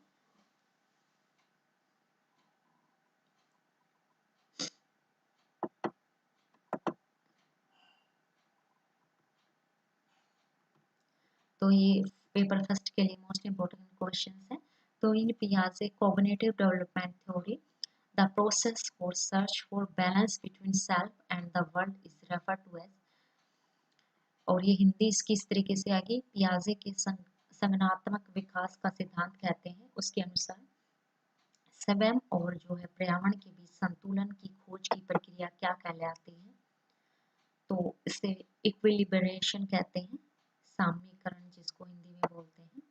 तो ये पेपर फर्स्ट के लिए मोस्ट इम्पोर्टेंट क्वेश्चंस हैं। तो इन पियाजे cognitive development theory, the process for search for balance between self and the world is referred to as. और ये हिंदी इसकी इस तरीके से आगे, पियाजे के संज्ञानात्मक विकास का सिद्धांत कहते हैं, उसके अनुसार स्वयं और जो है पर्यावरण के बीच संतुलन की खोज की प्रक्रिया क्या कहलाती है। तो इसे इक्विलिब्रेशन कहते हैं, साम्यीकरण जिसको हिंदी में बोलते हैं।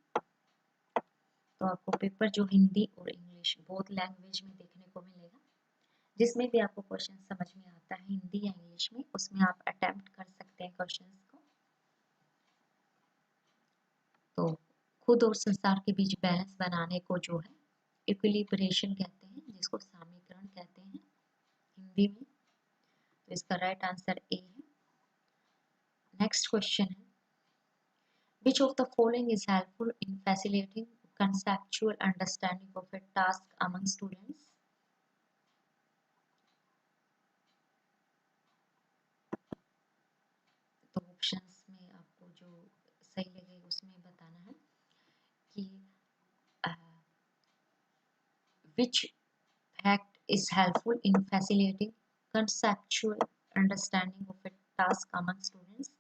तो आपको पेपर जो हिंदी और इंग्लिश बोथ लैंग्वेज में देखने को मिलेगा। जिसमें भी आपको क्वेश्चन समझ में आता है हिंदी या इंग्लिश में, उसमें आप अटेम्प्ट कर सकते हैं क्वेश्चंस को। तो खुद और संसार के बीच बैलेंस बनाने को जो है इक्विलिब्रेशन कहते हैं, जिसको साम्यीकरण कहते हैं हिंदी में। तो इसका राइट आंसर ए है। नेक्स्ट क्वेश्चन है, which of the following is helpful in facilitating conceptual understanding of a task among students? तो ऑप्शंस में आपको जो सही लगे उसमें बताना है कि which fact is helpful in facilitating conceptual understanding of a task among students।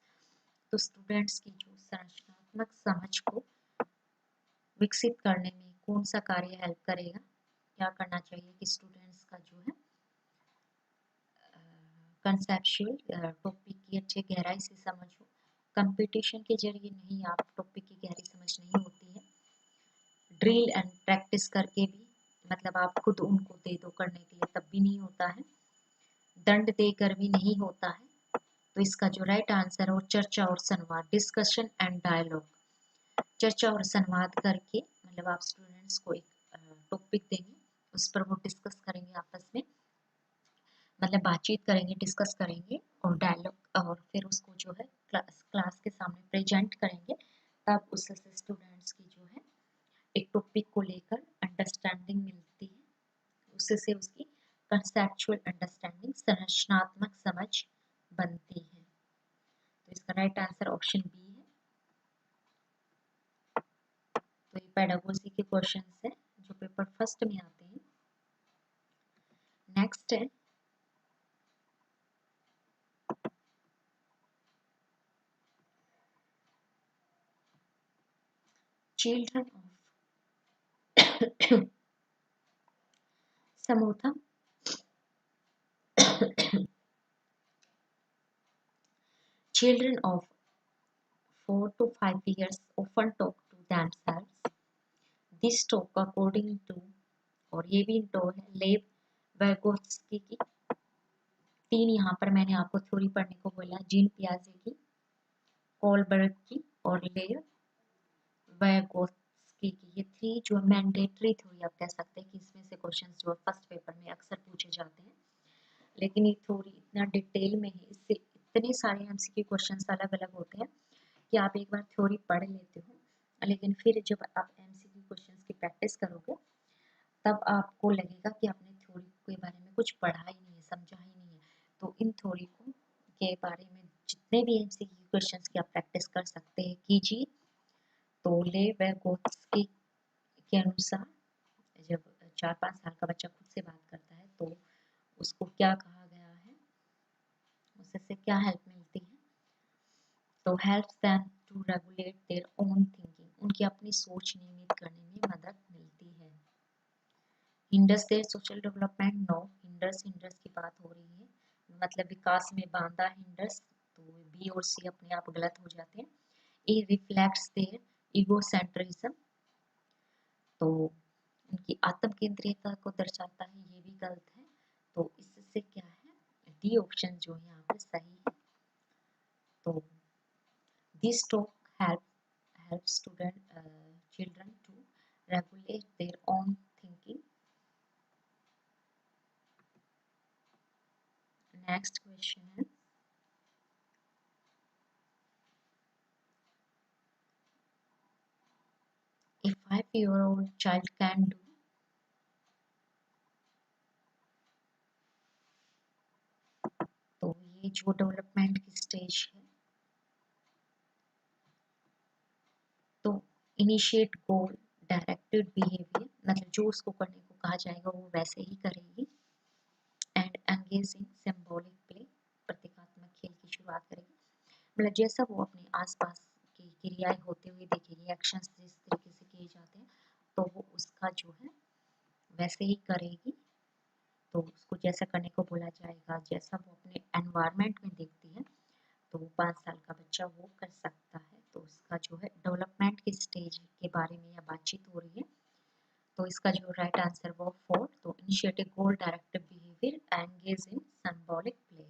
तो स्टूडेंट्स की जो संरचनात्मक समझ को विकसित करने में कौन सा कार्य हेल्प करेगा। क्या करना चाहिए कि स्टूडेंट्स का जो है कंसेप्चुअल टॉपिक की अच्छे गहराई से समझ हो। कंपटीशन के जरिए नहीं, आप टॉपिक की गहरी समझ नहीं होती है। ड्रिल एंड प्रैक्टिस करके भी, मतलब आप खुद उनको दे दो करने के लिए, तब भी नहीं होता है। दंड देकर भी नहीं होता है। तो इसका जो राइट आंसर है वो चर्चा और संवाद, डिस्कशन एंड डायलॉग। चर्चा और संवाद करके, मतलब आप स्टूडेंट्स को एक टॉपिक देंगे, उस पर वो डिस्कस करेंगे आपस में, मतलब बातचीत करेंगे, डिस्कस करेंगे, और डायलॉग, और फिर उसको जो है क्लास के सामने प्रेजेंट करेंगे। तब उससे स्टूडेंट्स की जो है एक टॉपिक को लेकर अंडरस्टैंडिंग मिलती है, उससे उसकी कंसेप्चुअल अंडरस्टैंडिंग, संरचनात्मक समझ बनती है। तो इसका राइट आंसर ऑप्शन बी है। तो ये पेडागोजी के क्वेश्चंस है जो पेपर फर्स्ट में आते हैं। नेक्स्ट है children of समोथा। Children of 4 to 5 years often talk to themselves. This talk according to, और ये भी इंटो है, लेव वैगोत्स्की की। तीन यहाँ पर मैंने आपको थ्योरी पढ़ने को बोला, जीन पियाजे की, कोलबर्ग की और लेव वैगोत्स्की की। ये थ्री जो मैंडेटरी थ्योरी आप कह सकते हैं कि इसमें से क्वेश्चन जो फर्स्ट पेपर में अक्सर पूछे जाते हैं। लेकिन ये थ्योरी इतना डिटेल में है, इससे इतने सारे एमसीक्यू क्वेश्चंस अलग अलग होते हैं कि आप एक बार थ्योरी पढ़ लेते हो, लेकिन फिर जब आप एमसीक्यू क्वेश्चंस की प्रैक्टिस करोगे तब आपको लगेगा कि आपने थ्योरी के बारे में कुछ पढ़ा ही नहीं है, समझा ही नहीं है। तो इन थ्योरी को के बारे में जितने भी एमसीक्यू क्वेश्चंस की आप प्रैक्टिस कर सकते हैं कीजिए। तो ले वैगोत्स्की के अनुसार जब 4-5 साल का बच्चा खुद से बात करता है तो उसको क्या कहा गया है, उससे क्या हेल्प मिलती है? तो helps them to regulate their own thinking, उनकी अपनी सोच नियमित करने में मदद मिलती है। Hinders their social development, no, hinders की बात हो रही है, मतलब विकास में बांधा हिंडर्स, तो बी और सी अपने आप गलत हो जाते हैं। ए रिफ्लेक्ट्स देयर ईगोसेंट्रिज्म, तो उनकी आत्म केंद्रियता को दर्शाता है, ये भी गलत है। तो इससे क्या है, डी ऑप्शन जो है यहाँ पे सही है। तो this talk help children to regulate their own thinking. Next question है, a 5-year-old child can do, तो ये जो डेवलपमेंट की स्टेज है, तो इनिशिएट गोल डायरेक्टेड बिहेवियर, मतलब जो उसको करने को कहा जाएगा वो वैसे ही करेगी। And engage in symbolic play, प्रतीकात्मक खेल की शुरुआत करेगी, मतलब जैसा वो अपने आसपास की क्रियाएं होते हुए देखेगी, एक्शंस जिस तरीके से किए जाते हैं, तो वो उसका जो है वैसे ही करेगी। तो उसको जैसा करने को बोला जाएगा, जैसा वो अपने एनवायरनमेंट में देखती है, तो 5 साल का बच्चा वो कर सकता है। तो उसका जो है डेवलपमेंट की स्टेज के बारे में यह बातचीत हो रही है। तो इसका जो राइट आंसर वो 4, तो initiative goal directive behaviour engage in symbolic play.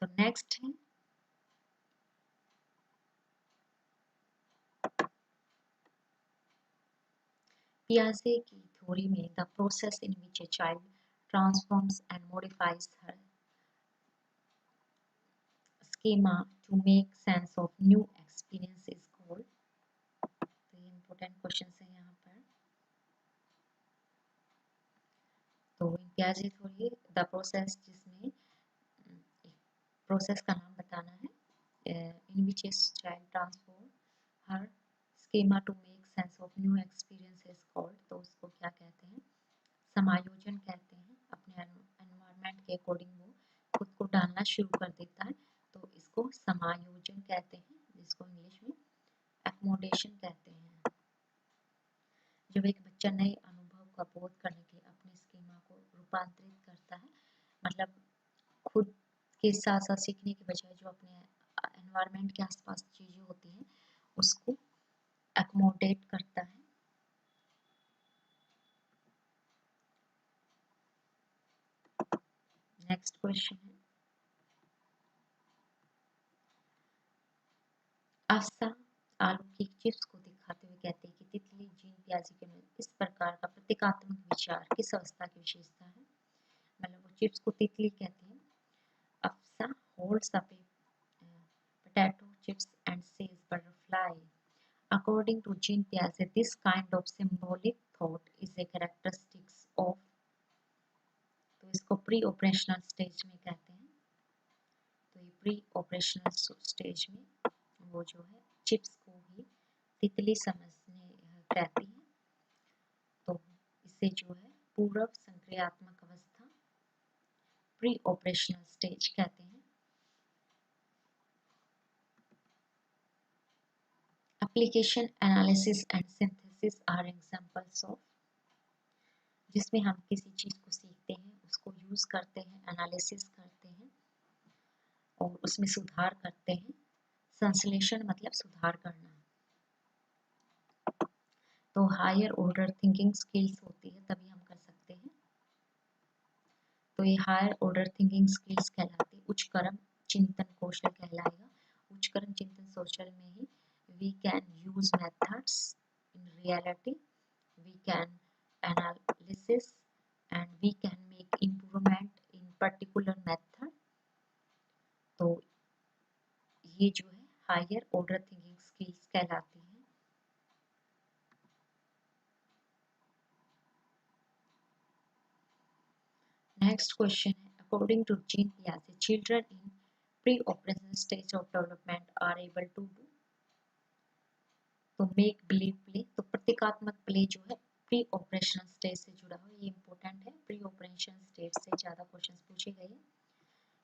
तो नेक्स्ट है, पियाजे की थ्योरी में the process in which a child transforms and modifies her schema to make sense of new experience is called, तो ये important question है यहाँ पर। तो पियाजे थ्योरी द प्रोसेस, जिसमें प्रोसेस का नाम बताना है, in which a child transform her schema to make sense of new experiences called, तो उसको क्या कहते हैं, समायोजन कहते हैं। अपने एनवायरनमेंट के अकॉर्डिंग वो खुद को डालना शुरू कर देता है, तो इसको समायोजन कहते हैं, जिसको इंग्लिश में एकोमोडेशन कहते हैं। जब एक बच्चा नए अनुभव का बोध करने के अपने स्कीमा को रूपांतरित करता है, मतलब खुद के साथ साथ सीखने के बजाय जो अपने एनवायरनमेंट के आसपास चीजें होती हैं उसको एकोमोडेट करता है। नेक्स्ट क्वेश्चन है, आशा आलू की चिप्स को दिखाते हुए कहते हैं कि तितली जीन प्याजी के में इस प्रकार का प्रतीकात्मक विचार किस अवस्था की विशेषता है, मतलब वो चिप्स को तितली कहते हैं। Afsa holds up a potato chips and says butterfly. According to Jean Piaget, this kind of symbolic thought is a characteristic of, तो इसको प्री ऑपरेशनल स्टेज में कहते हैं। तो ये प्री ऑपरेशनल स्टेज में वो जो है चिप्स को ही तितली समझने कहती है, तो इसे जो है पूर्व संक्रियात्मक अवस्था प्री ऑपरेशनल स्टेज कहते हैं। Application analysis and synthesis are examples of, जिसमें हम किसी चीज को सीखते हैं, उसको यूज करते हैं, एनालिसिस करते हैं और उसमें सुधार करते हैं। संश्लेषण मतलब सुधार करना। तो हायर ऑर्डर थिंकिंग स्किल्स होती है तभी हम कर सकते हैं। तो ये हायर ऑर्डर थिंकिंग स्किल्स कहलाती है, उच्च क्रम चिंतन कौशल कहलाएगा। उच्च क्रम चिंतन कौशल में ही we can use methods in reality, we can analysis and we can make improvement in particular method। तो ये जो है हायर ऑर्डर थिंकिंग स्किल्स कहलाती है। नेक्स्ट क्वेश्चन है, अकॉर्डिंग टू जीन पियाजे children in pre operational stage of development are able to do, तो make believe play, तो प्रतीकात्मक प्ले जो है प्री ऑपरेशनल स्टेज से जुड़ा हुआ, ये इंपॉर्टेंट है, प्री ऑपरेशन स्टेज से ज्यादा क्वेश्चंस पूछे गए हैं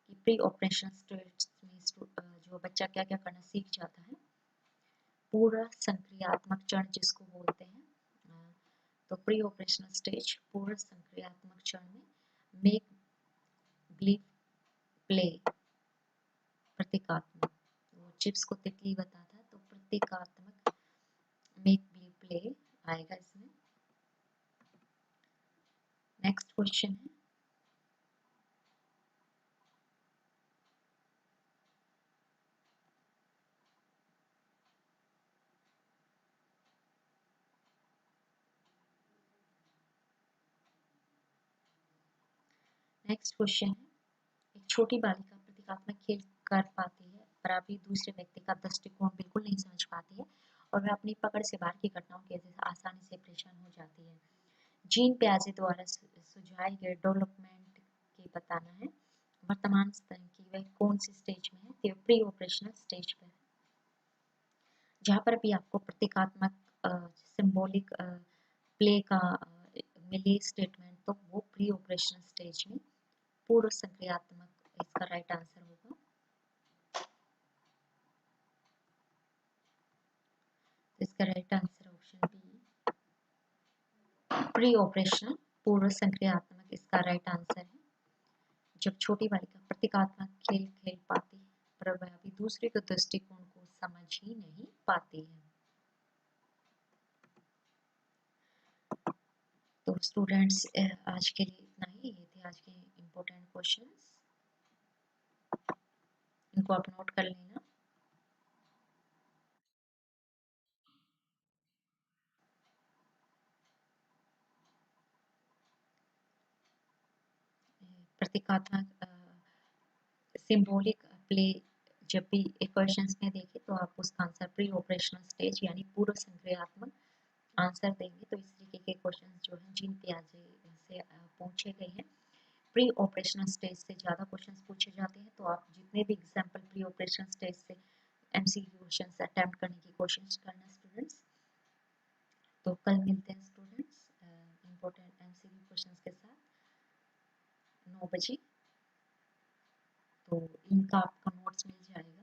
कि प्री ऑपरेशन स्टेज में जो बच्चा क्या क्या करना सीख जाता है। पूर्व संक्रियात्मक चरण जिसको बोलते हैं, तो प्री ऑपरेशनल स्टेज पूर्व संक्रियात्मक चरण में मेक बिलीव प्ले प्रतीकात्मक, तो चिप्स को तितली बताता है तो प्रतीकात्मक मेक बिलीव प्ले आएगा इसमें। नेक्स्ट क्वेश्चन है नेक्स्ट क्वेश्चन है, एक छोटी बालिका प्रतीकात्मक खेल कर पाती है पर अभी दूसरे व्यक्ति का दृष्टिकोण बिल्कुल नहीं समझ पाती है और वह अपनी पकड़ से बाहर की घटनाओं के आसानी से परेशान हो जाती है। जीन पियाजे द्वारा सुझाए गए डेवलपमेंट के बताना है वर्तमान स्तर की वह कौन सी स्टेज में है, तो प्री ऑपरेशनल स्टेज पर है। जहाँ पर भी आपको प्रतीकात्मक सिंबॉलिक प्ले का मिले स्टेटमेंट, तो वो प्री ऑपरेशनल स्टेज में पूर्व संक्रियात्मक इसका राइट आंसर होगा। तो इसका right answer option B pre operational पूर्व संक्रियात्मक इसका राइट आंसर है। जब छोटी बालिका प्रतीकात्मक खेल खेल पाती है पर वह अभी दूसरे के दृष्टिकोण को समझ ही नहीं पाती है। तो स्टूडेंट्स आज के लिए इतना ही, ये थे आज के इम्पोर्टेंट क्वेश्चंस, इनको आप नोट कर लेना। प्रतीकात्मक सिंबॉलिक प्ले जब भी इक्वेशंस में देखें तो आप उसका आंसर प्री ऑपरेशनल स्टेज यानी पूर्व संक्रियात्मक आंसर देंगे। तो इस तरीके के क्वेश्चन जो हैं जीन पियाजे से पूछे गए हैं। प्री ऑपरेशनल स्टेज से ज़्यादा क्वेश्चन पूछे जाते हैं, तो आप जितने भी एग्जाम्पल प्री ऑपरेशनल स्टेज से एमसीक्यू क्वेश्चन अटेम्प्ट करने की कोशिश करना स्टूडेंट्स। तो कल मिलते हैं स्टूडेंट्स इम्पोर्टेंट एमसीक्यू क्वेश्चन के साथ 9 बजे। तो इनका आपका नोट्स मिल जाएगा।